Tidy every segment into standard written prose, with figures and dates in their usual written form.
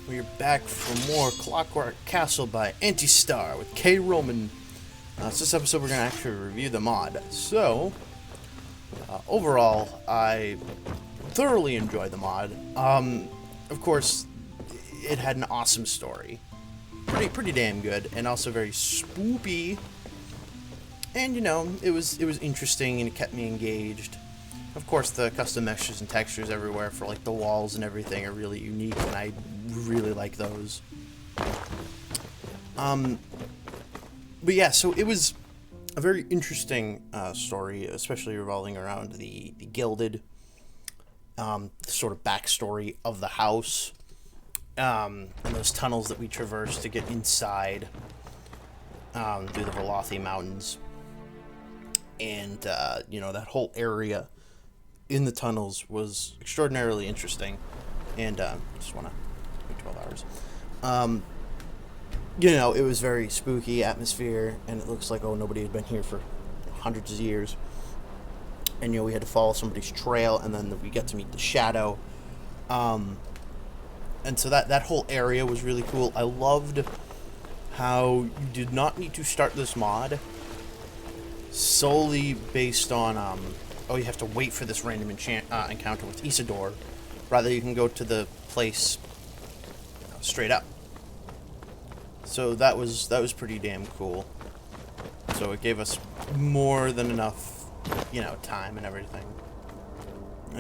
We're back for more Clockwork Castle by Anti-Star with K. Roman. So this episode we're going to actually review the mod. So, overall, I thoroughly enjoyed the mod. Of course, it had an awesome story. Pretty damn good, and also very spoopy. And, you know, it was interesting and it kept me engaged. Of course, the custom meshes and textures everywhere for, like, the walls and everything are really unique, and I really like those. But yeah, so it was a very interesting story, especially revolving around the gilded sort of backstory of the house, and those tunnels that we traversed to get inside through the Velothi Mountains, and you know, that whole area in the tunnels was extraordinarily interesting, and just want to wait 12 hours. You know, it was very spooky atmosphere, and it looks like, oh, nobody had been here for hundreds of years. And, you know, we had to follow somebody's trail, and then we got to meet the Shadow. And so that whole area was really cool. I loved how you did not need to start this mod solely based on, oh, you have to wait for this random encounter with Isidore. Rather, you can go to the place straight up. So that was pretty damn cool. So it gave us more than enough, you know, time and everything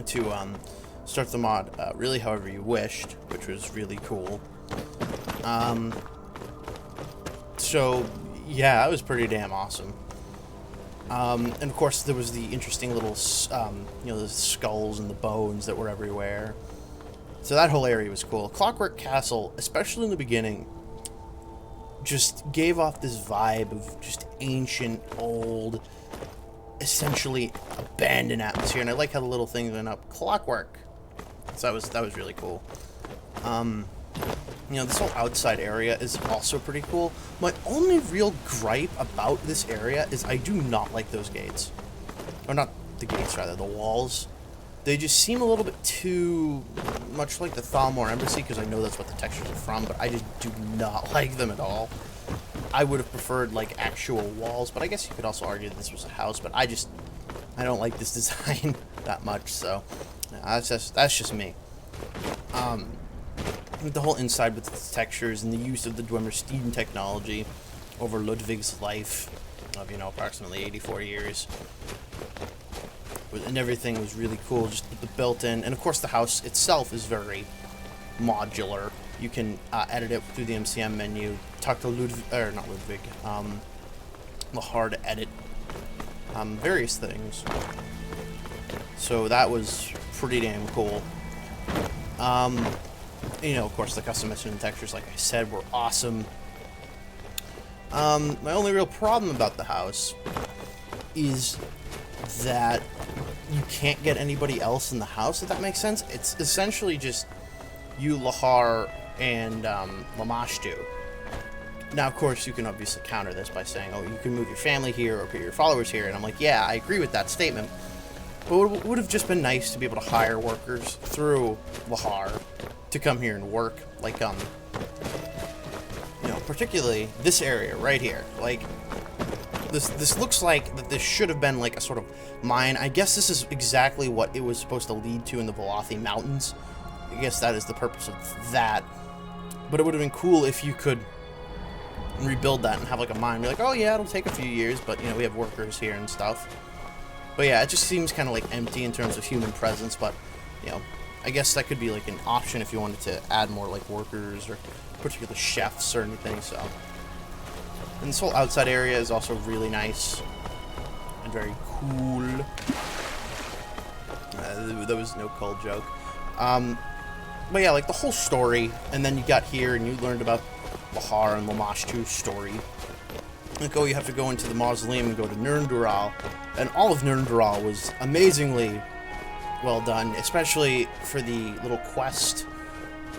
to start the mod really however you wished, which was really cool. So yeah, it was pretty damn awesome. And of course there was the interesting little you know, the skulls and the bones that were everywhere. So that whole area was cool. Clockwork Castle, especially in the beginning, just gave off this vibe of just ancient, old, essentially abandoned atmosphere, and I like how the little things went up. Clockwork. So that was really cool. You know, this whole outside area is also pretty cool. My only real gripe about this area is I do not like those gates. Or not the gates, rather, the walls. They just seem a little bit too much like the Thalmor Embassy, because I know that's what the textures are from, but I just do not like them at all. I would have preferred, like, actual walls, but I guess you could also argue that this was a house, but I don't like this design that much, so yeah, that's just me. The whole inside with its textures and the use of the Dwemer steam technology over Ludwig's life of, you know, approximately 84 years. And everything was really cool, just with the built-in, and of course the house itself is very modular. You can edit it through the MCM menu, talk to Lahar to edit various things. So that was pretty damn cool. You know, of course, the customization and textures, like I said, were awesome. My only real problem about the house is that you can't get anybody else in the house, if that makes sense. It's essentially just you, Lahar, and Lamashtu. Now, of course, you can obviously counter this by saying, oh, you can move your family here or put your followers here, and I'm like, yeah, I agree with that statement. But it would have just been nice to be able to hire workers through Lahar to come here and work, like, you know, particularly this area right here. Like, this looks like that this should have been like a sort of mine. I guess this is exactly what it was supposed to lead to in the Velothi Mountains. I guess that is the purpose of that. But it would have been cool if you could rebuild that and have like a mine. Be like, oh yeah, it'll take a few years, but, you know, we have workers here and stuff. But yeah, it just seems kind of like empty in terms of human presence, but, you know, I guess that could be like an option if you wanted to add more like workers or particular chefs or anything, so. And this whole outside area is also really nice and very cool. There was no cold joke. But yeah, like the whole story, and then you got here and you learned about Lamar and Lamashtu's story. Like, oh, you have to go into the mausoleum and go to Nurndural, and all of Nurndural was amazingly well done, especially for the little quest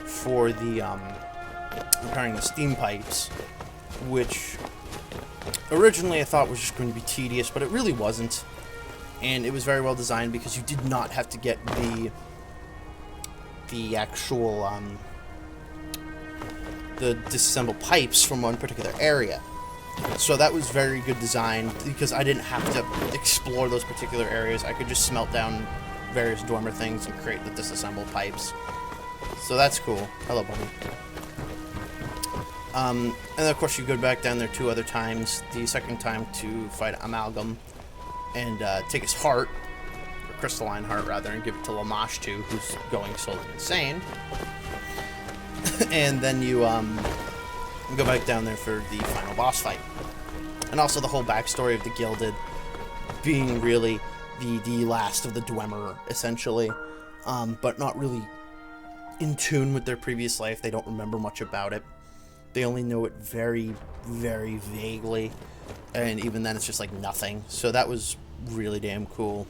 for the repairing the steam pipes, which originally I thought was just going to be tedious, but it really wasn't. And it was very well designed because you did not have to get the actual the disassemble pipes from one particular area. So that was very good design, because I didn't have to explore those particular areas. I could just smelt down various dormer things and create the disassembled pipes. So that's cool. Hello, buddy. And then of course you go back down there 2 other times. The second time to fight Amalgam and take his heart, or crystalline heart rather, and give it to Lamashtu, who's going slowly insane. And then you go back down there for the final boss fight. And also the whole backstory of the Gilded being really the last of the Dwemer, essentially, but not really in tune with their previous life. They don't remember much about it. They only know it very, very vaguely, and even then it's just like nothing. So that was really damn cool.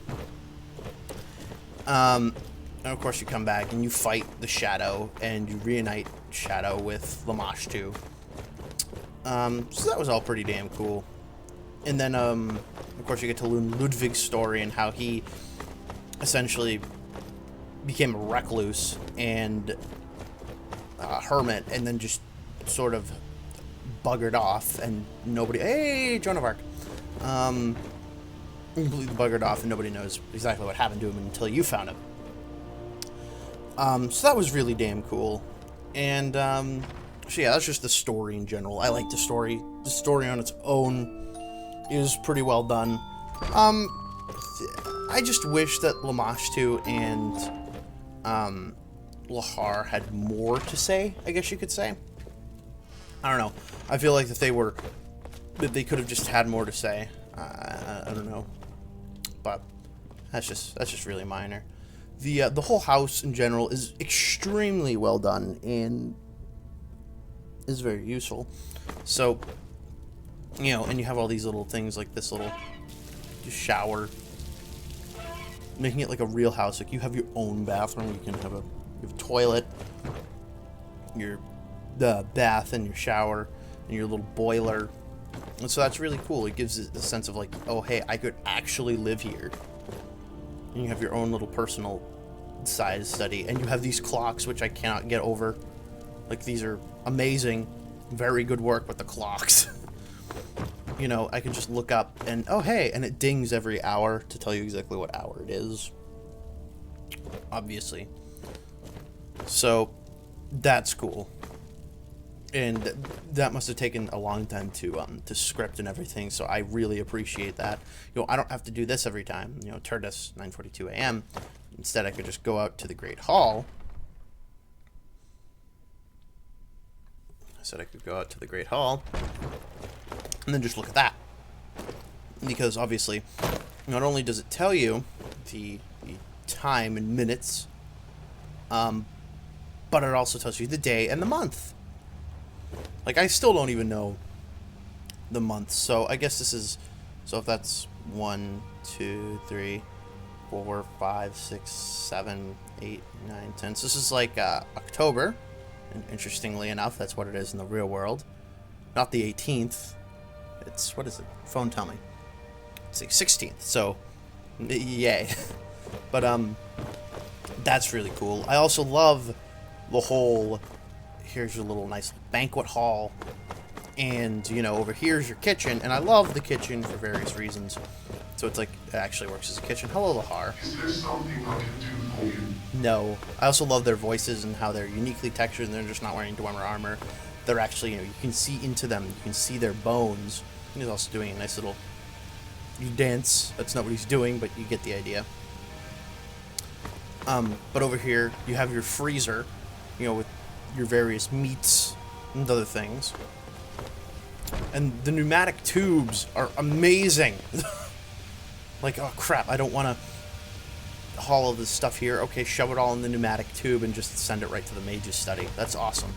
And of course you come back and you fight the Shadow, and you reunite Shadow with Lamashtu. So that was all pretty damn cool. And then, of course, you get to learn Ludwig's story and how he essentially became a recluse and a hermit, and then just sort of buggered off, and nobody... Hey, Joan of Arc! Completely buggered off, and nobody knows exactly what happened to him until you found him. So that was really damn cool. And, so yeah, that's just the story in general. I like the story. The story on its own is pretty well done. I just wish that Lamashtu and Lahar had more to say, I guess you could say. I don't know. I feel like that they could have just had more to say. I don't know. But that's just really minor. The whole house in general is extremely well done and is very useful. So, you know, and you have all these little things like this little shower, making it like a real house. Like you have your own bathroom. You have a toilet, the bath and your shower and your little boiler. And so that's really cool. It gives it the sense of like, oh hey, I could actually live here. And you have your own little personal size study, and you have these clocks which I cannot get over. Like, these are amazing, very good work with the clocks. You know, I can just look up and, oh hey, and it dings every hour to tell you exactly what hour it is. Obviously. So, that's cool. And that must have taken a long time to script and everything, so I really appreciate that. You know, I don't have to do this every time. You know, Turdus, 9:42 a.m. Instead, I could just go out to the Great Hall. I said I could go out to the Great Hall and then just look at that. Because obviously, not only does it tell you the time in minutes, but it also tells you the day and the month. Like, I still don't even know the months, so I guess this is... So if that's 1, 2, 3, 4, 5, 6, 7, 8, 9, 10. So this is like October. And interestingly enough, that's what it is in the real world. Not the 18th. It's... What is it? Phone, tell me. It's like 16th, so... Yay. But, that's really cool. I also love the whole... Here's your little nice banquet hall, and, you know, over here's your kitchen, and I love the kitchen for various reasons. So it's like, it actually works as a kitchen. Hello, Lahar. Is there something I can do for you? No. I also love their voices and how they're uniquely textured, and they're just not wearing Dwemer armor. They're actually, you know, you can see into them, you can see their bones. He's also doing a nice little dance. That's not what he's doing, but you get the idea. But over here, you have your freezer, you know, with your various meats and other things. And the pneumatic tubes are amazing. Like, oh crap, I don't want to haul all this stuff here. Okay, shove it all in the pneumatic tube and just send it right to the mage's study. That's awesome.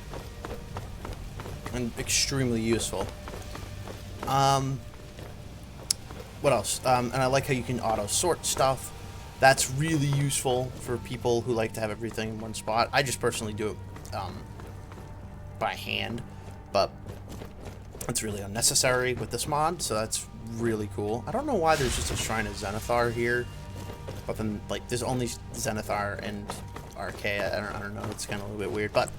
And extremely useful. What else? And I like how you can auto-sort stuff. That's really useful for people who like to have everything in one spot. I just personally do it by hand, but it's really unnecessary with this mod, so that's really cool. I don't know why there's just a Shrine of Zenithar here, but then, like, there's only Zenithar and Archaea. I don't know, it's kind of a little bit weird, but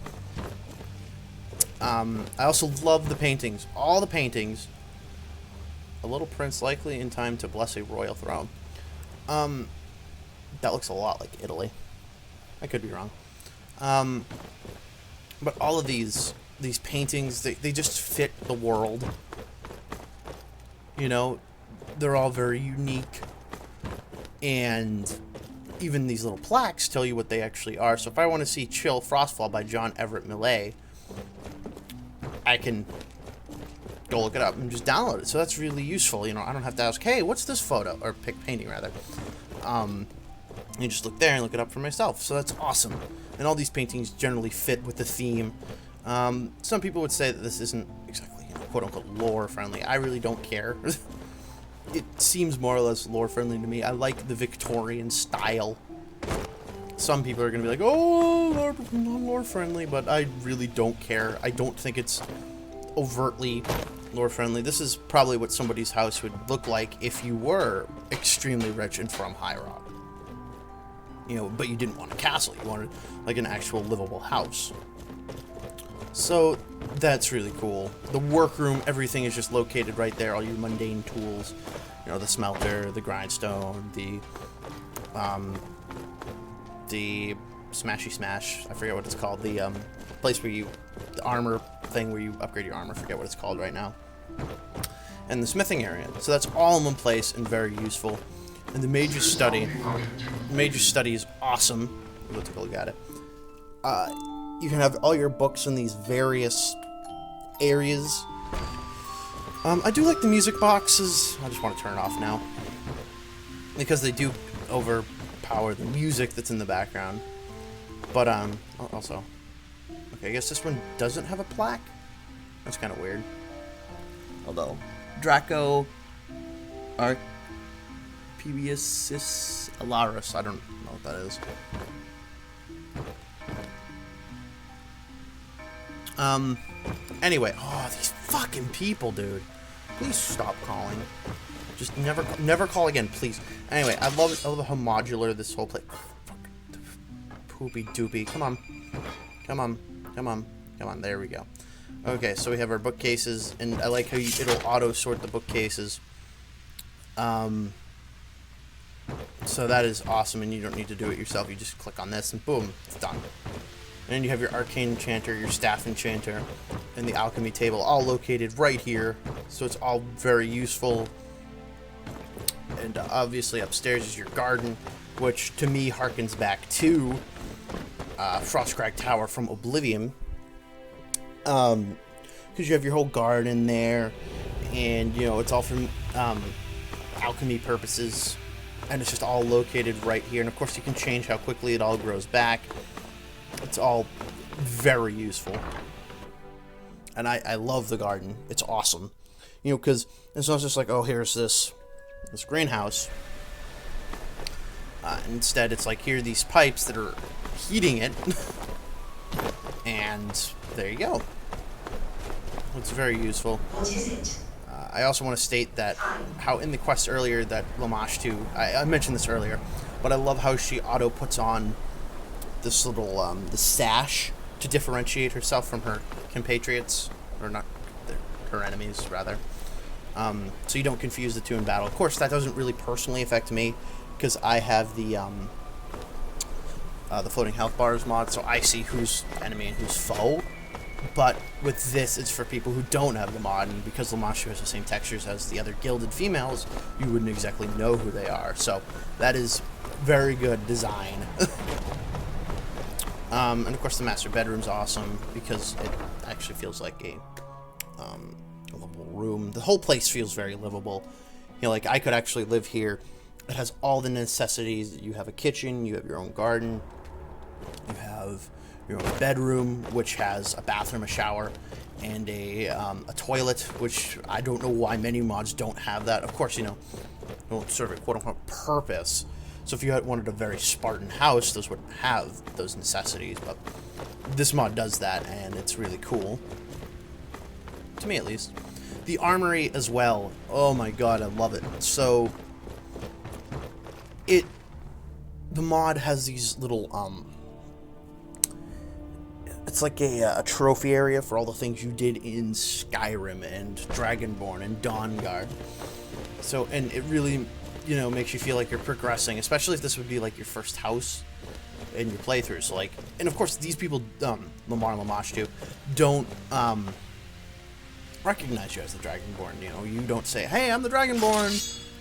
I also love the paintings. All the paintings. A little prince likely in time to bless a royal throne. That looks a lot like Italy. I could be wrong. But all of these paintings, they just fit the world. You know, they're all very unique. And even these little plaques tell you what they actually are. So if I want to see Chill Frostfall by John Everett Millay, I can go look it up and just download it. So that's really useful. You know, I don't have to ask, hey, what's this photo? Or painting, rather. You just look there and look it up for myself. So that's awesome. And all these paintings generally fit with the theme. Some people would say that this isn't exactly, you know, quote-unquote lore-friendly. I really don't care. It seems more or less lore-friendly to me. I like the Victorian style. Some people are going to be like, oh, lore-friendly, but I really don't care. I don't think it's overtly lore-friendly. This is probably what somebody's house would look like if you were extremely rich and from High Rock. You know, but you didn't want a castle. You wanted, like, an actual livable house. So, that's really cool. The workroom, everything is just located right there. All your mundane tools. You know, the smelter, the grindstone, the smashy smash. I forget what it's called. The, place where you... The armor thing where you upgrade your armor. I forget what it's called right now. And the smithing area. So that's all in one place and very useful. And the major study is awesome. Let's take a look at it. You can have all your books in these various areas. I do like the music boxes. I just want to turn it off now, because they do overpower the music that's in the background. But also, okay, I guess this one doesn't have a plaque. That's kind of weird. Although Draco Archibius Alaris, I don't know what that is. Anyway, oh, these fucking people, dude. Please stop calling. Just never call again, please. Anyway, I love it. I love how modular this whole place. Poopy doopy. Come on. Come on. Come on. Come on. There we go. Okay, so we have our bookcases, and I like how it'll auto-sort the bookcases. So that is awesome, and you don't need to do it yourself. You just click on this, and boom, it's done. And then you have your arcane enchanter, your staff enchanter, and the alchemy table, all located right here. So it's all very useful. And obviously upstairs is your garden, which to me harkens back to Frostcrag Tower from Oblivion. Because you have your whole garden there, and you know it's all from alchemy purposes, and it's just all located right here. And of course you can change how quickly it all grows back. It's all very useful. And I love the garden. It's awesome. You know, because it's not just like, oh, here's this greenhouse. Instead, it's like, here are these pipes that are heating it. And there you go. It's very useful. What is it? I also want to state that how in the quest earlier that Lamashtu, I mentioned this earlier, but I love how she auto puts on this little the sash to differentiate herself from her compatriots, or not, her enemies rather. So you don't confuse the two in battle. Of course, that doesn't really personally affect me because I have the floating health bars mod, so I see who's enemy and who's foe. But with this, it's for people who don't have the mod, and because Lamashtu has the same textures as the other gilded females, you wouldn't exactly know who they are. So that is very good design. And of course the master bedroom's awesome because it actually feels like a livable room. The whole place feels very livable. You know, like I could actually live here. It has all the necessities. You have a kitchen, you have your own garden, you have your own bedroom, which has a bathroom, a shower, and a toilet, which I don't know why many mods don't have that. Of course, you know, don't serve a quote-unquote purpose. So if you had wanted a very Spartan house, those wouldn't have those necessities, but this mod does that, and it's really cool. To me, at least. The armory as well. Oh my god, I love it. So, the mod has these little, it's like a trophy area for all the things you did in Skyrim and Dragonborn and Dawnguard. So, and it really, you know, makes you feel like you're progressing, especially if this would be like your first house in your playthrough. So, like, and of course, these people, Lamar and Lamashtu, don't recognize you as the Dragonborn. You know, you don't say, "Hey, I'm the Dragonborn.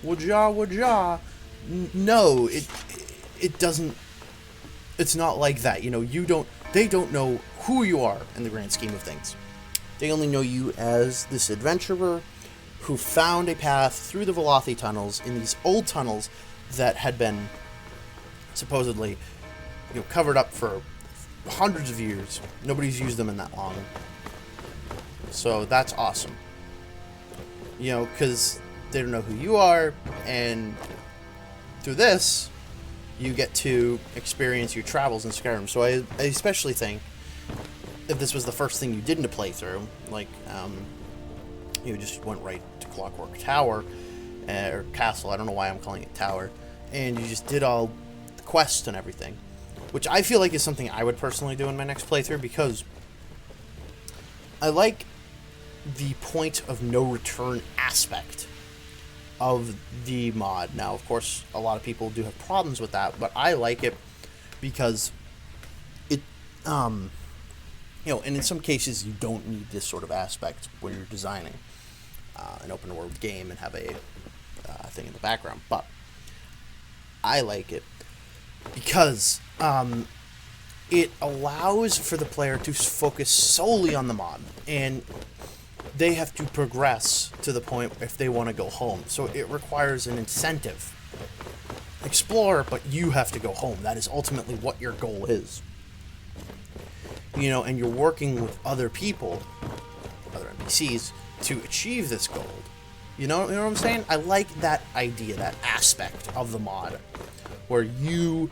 Wajah, wajah." No, it doesn't. It's not like that. You know, they don't know who you are in the grand scheme of things. They only know you as this adventurer who found a path through the Velothi tunnels in these old tunnels that had been supposedly, you know, covered up for hundreds of years. Nobody's used them in that long. So that's awesome. You know, because they don't know who you are, and through this, you get to experience your travels in Skyrim. So I especially think if this was the first thing you did in a playthrough, like, you just went right to Clockwork Tower, or Castle, I don't know why I'm calling it Tower, and you just did all the quests and everything, which I feel like is something I would personally do in my next playthrough, because I like the point of no return aspect of the mod. Now, of course, a lot of people do have problems with that, but I like it because it, you know, and in some cases you don't need this sort of aspect when you're designing an open world game and have a thing in the background, but I like it because it allows for the player to focus solely on the mod, and they have to progress to the point if they want to go home. So it requires an incentive. Explore, but you have to go home. That is ultimately what your goal is. You know, and you're working with other people, other NPCs, to achieve this goal. You know what I'm saying? I like that idea, that aspect of the mod, where you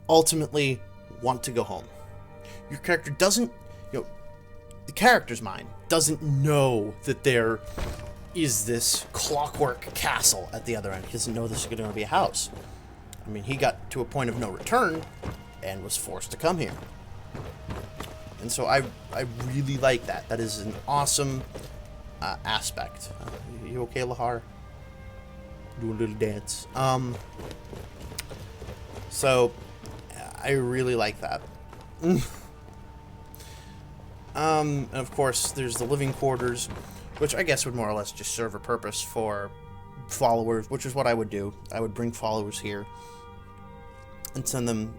ultimately want to go home. Your character doesn't, you know, the character's mind doesn't know that there is this clockwork castle at the other end. He doesn't know this is going to be a house. I mean, he got to a point of no return and was forced to come here. And so I really like that. That is an awesome aspect. You okay, Lahar? Do a little dance. So I really like that. And of course, there's the living quarters, which I guess would more or less just serve a purpose for followers, which is what I would do. I would bring followers here and send them,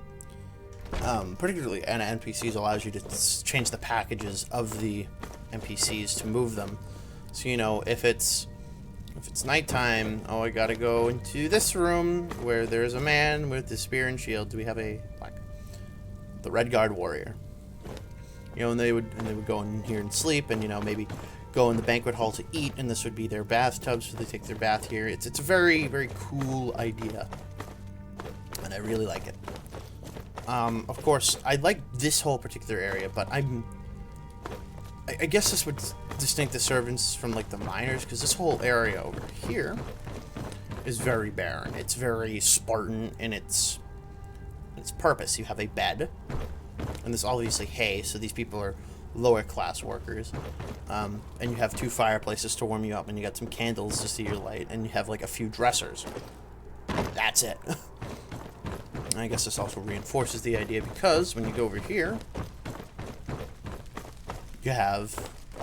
particularly, and NPCs allows you to change the packages of the NPCs to move them. So, you know, if it's nighttime, oh, I gotta go into this room where there's a man with the spear and shield. Do we have a black? The Red Guard warrior. You know, and they would go in here and sleep, and, you know, maybe go in the banquet hall to eat, and this would be their bathtub, so they take their bath here. It's a very, very cool idea, and I really like it. Of course, I like this whole particular area, but I guess this would distinct the servants from, like, the miners, because this whole area over here is very barren. It's very Spartan in its purpose. You have a bed, and there's obviously hay, so these people are lower class workers. And you have 2 fireplaces to warm you up, and you got some candles to see your light, and you have like a few dressers. That's it. I guess this also reinforces the idea, because when you go over here, you have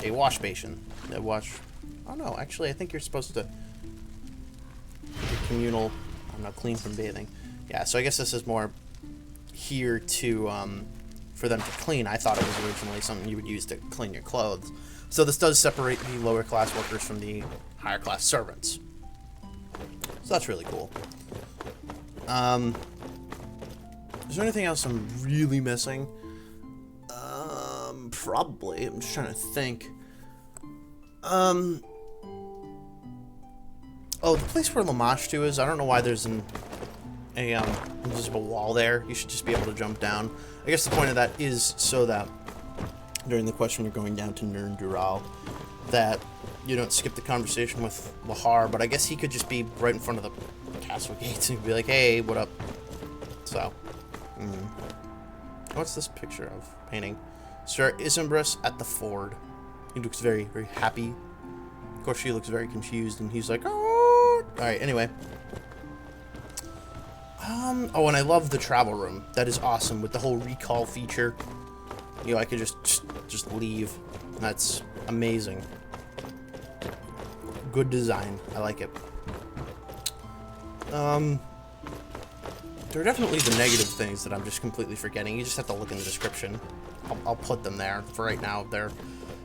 a wash basin. Oh no, actually I think you're supposed to communal. I'm not clean from bathing. Yeah, so I guess this is more here to for them to clean. I thought it was originally something you would use to clean your clothes. So this does separate the lower class workers from the higher class servants. So that's really cool. Is there anything else I'm really missing? Probably. I'm just trying to think. Oh, the place where Lamashtu is, I don't know why there's a invisible wall there. You should just be able to jump down. I guess the point of that is so that during the quest when you're going down to Nurndural, that you don't skip the conversation with Lahar, but I guess he could just be right in front of the castle gates and be like, hey, what up? So, what's this picture of? Painting. Sir Isambris at the ford. He looks very, very happy. Of course, she looks very confused, and he's like, oh! Alright, anyway. Oh, and I love the travel room. That is awesome, with the whole recall feature. You know, I could just leave. That's amazing. Good design. I like it. There are definitely the negative things that I'm just completely forgetting. You just have to look in the description. I'll put them there. For right now, they're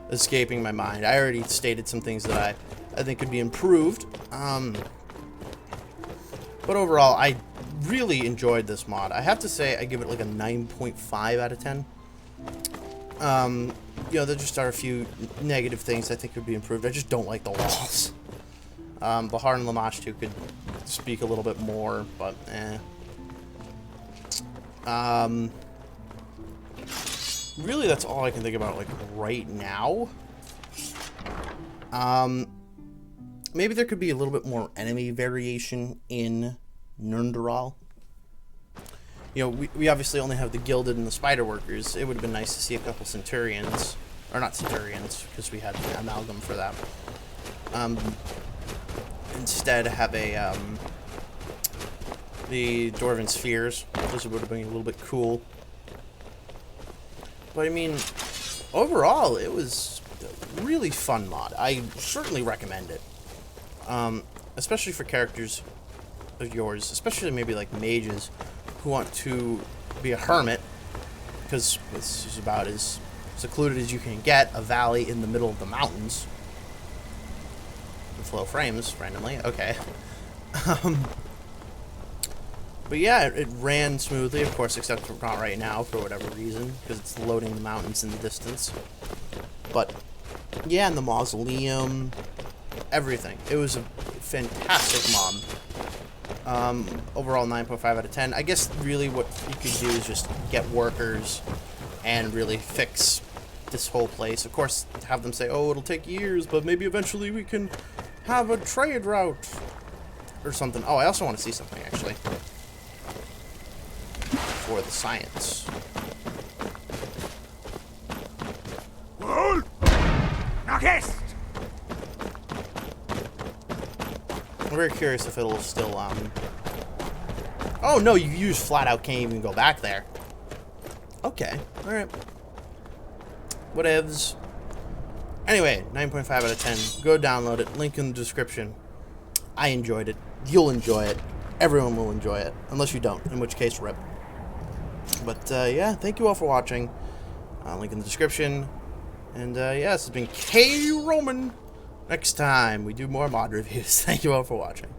escaping my mind. I already stated some things that I think could be improved. But overall, I really enjoyed this mod. I have to say I give it like a 9.5 out of 10. You know, there just are a few negative things I think could be improved. I just don't like the walls. Lamar and Lamashtu could speak a little bit more, but really, that's all I can think about, like, right now. Maybe there could be a little bit more enemy variation in Nurndural. You know, we obviously only have the gilded and the spider workers. It would have been nice to see a couple centurions. Or not centurions, because we had the amalgam for that. Instead, have the Dwarven spheres. Those would have been a little bit cool. But I mean, overall, it was a really fun mod. I certainly recommend it. Especially for characters of yours, especially maybe like mages who want to be a hermit, because this is about as secluded as you can get, a valley in the middle of the mountains. The flow frames randomly, okay. But yeah, it ran smoothly, of course, except for not right now for whatever reason, because it's loading the mountains in the distance. But yeah, and the mausoleum, everything. It was a fantastic mod. Overall 9.5 out of 10. I guess really what you could do is just get workers and really fix this whole place. Of course, have them say, oh, it'll take years, but maybe eventually we can have a trade route or something. Oh, I also want to see something, actually, for the science. I'm very curious if it'll still, Oh, no, you just flat out can't even go back there. Okay, alright. Whatevs. Anyway, 9.5 out of 10. Go download it. Link in the description. I enjoyed it. You'll enjoy it. Everyone will enjoy it. Unless you don't, in which case, rip. But, yeah, thank you all for watching. Link in the description. And, yeah, this has been K. Roman. Next time, we do more mod reviews. Thank you all for watching.